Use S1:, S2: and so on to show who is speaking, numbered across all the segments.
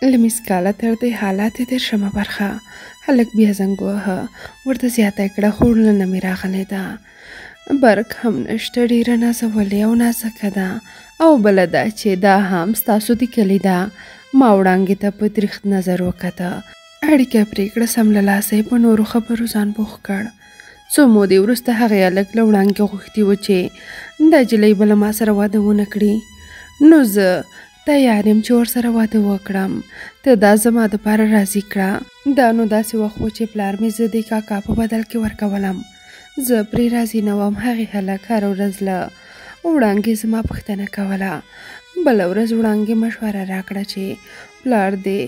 S1: له مسکاله تر دې حالات یې تېر شمه برخه. هلک بیا زنګ ووهه، ورته زیاته یې کړه خوړلنه مې راغلې ده. برق هم نشته، ډېره نازولې او نازکه ده، او بله دا چې دا هم ستاسو د کلي ده. ما وړانګې ته په تریخ نظر وکته. اړیکه پرې کړه، سم له لاسه یې په نورو خبرو ځان بوخت کړ. څو مودې وروسته هغې هلک له وړانګې غوښتي و چې دا نجلۍ به له ما سره واده ونه کړي. نو زه تیار یم چې ورسره واده وکړم. ته دا زما دپاره راضي کړه. دا نو داسې وخت و چې پلار مې زه د کاکا په بدل کې ورکولم. زه پرې راضي نه وم. هغې هلک هره ورځ له وړانګې زما پوښتنه کوله. بله ورځ وړانګې مشوره راکړه چې پلار دې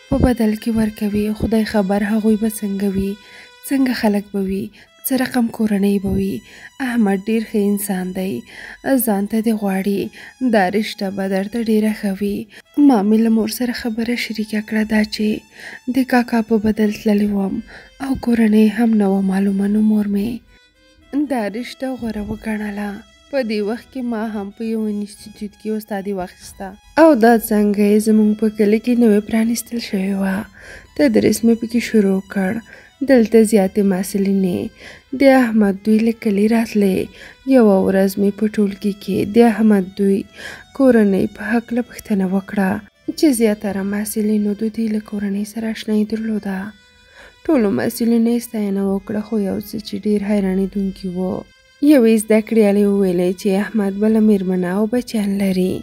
S1: په بدل کې ورکوي. خدای خبر هغوی به څنګه وي، څنګه خلک به وي، څه رقم کورنۍ به وي. احمد ډېر ښه انسان دی، ځان ته دې غواړي. دا رشته به درته ډېره ښه وي. ما مې له مور سره خبره شریکه کړه دا چې د کاکا په بدل تللی وم او کورنۍ هم نه وه معلومه. نو مور مې دا رشته غوره وګڼله. په دې وخت کې ما هم په یو انسټیټیوټ کې استادي واخیسته او دا څنګه یې زموږ په کلي کې نوې پرانیستل شوې وه. تدریس مې پکې شروع کړ. دلته زیاتې محصلینې د احمد دوی له کلي راتلې. یوه ورځ مې په ټولګي کې د احمد دوی کورنۍ په هکله پوښتنه وکړه چې زیاتره محصلینو د دوی له کورنۍ سره اشنایي درلوده. ټولو محصلینو یې ستاینه وکړه، خو یو څه چې ډېر حیرانېدونکي و. یوې زده کړیالې وویلې چې احمد بله میرمنه او بچیان لري.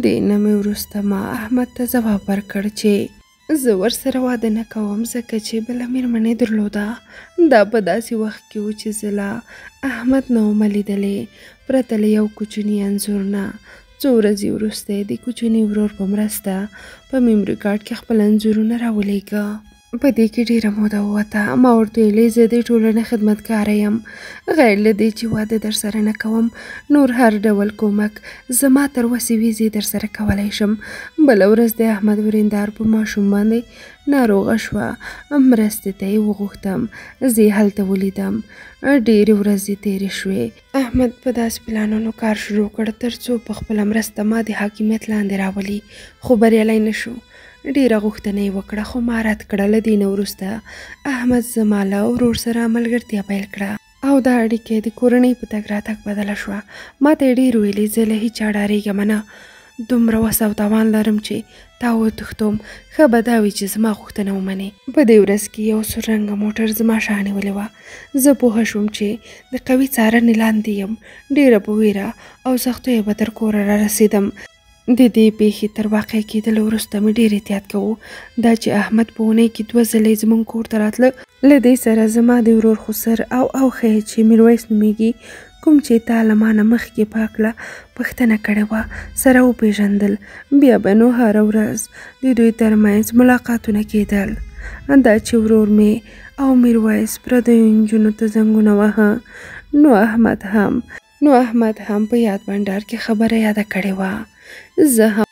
S1: دې نه مې وروسته ما احمد ته ځواب ورکړ چې زه ورسره واده نه کوم ځکه چې بله میرمنې درلوده. دا په داسې وخت کې و چې زه له احمد نه وم لیدلې، پرته له یو کوچني انځور نه. څو ورځې وروسته د کوچني ورور په مرسته په میموري کارډ کې خپل انځورونه راولېږه. په دې کې ډېره موده ووته. ما ورته ویلې زه د ټولنې خدمتګاره یم، غیر له دې چې واده در سره نه کوم. نور هر ډول کومک زما تر وسې وي زه در سره کولی شم. بله ورځ د احمد ورېندار په ماشوم باندې ناروغه شوه. مرستې ته یې وغوښتم. زه یې هلته ولیدم. ډېرې ورځې تېرې شوې. احمد په داسې پلانونو کار شروع کړ تر څو په خپله مرسته ما د حاکمیت لاندې راولي، خو بریالی نه شو. ډېره غوښتنه یې وکړه خو ما رد کړه. له دې نه وروسته احمد زما له ورور سره ملګرتیا پیل کړه او دا اړیکې د کورنۍ په تګ راتګ بدله شوه. ما ته یې ډېر ویلې زه له هېچا ډارېږم نه، دومره وس او توان لرم چې تا وتښتوم. ښه به دا وي چې زما غوښتنه ومنې. په دې ورځ کې یو سور رنګه موټر زما شا نیولې وه. زه پوهه شوم چې د قوي څارنې لاندې یم. ډېره په ویره او سختیو به تر کوره را رسېدم. د دې پیښې تر واقع کېدلو وروسته مې ډېر احتیاط کوو. دا چې احمد په اونۍ کې 2 ځلې زموږ کور ته راتله. له دې سره زما د ورور خسر او ښه چې میرویس نومیږي، کوم چې تا له ما نه مخکې په هکله پوښتنه کړې وه، سره وپېژندل. بیا به نو هره ورځ د دوی ترمنځ ملاقاتونه کېدل. دا چې ورور مې او میرویس پردیو نجونو ته زنګونه وهه، نو احمد هم په یاد بنډار کې خبره یاده کړې وه. زه هم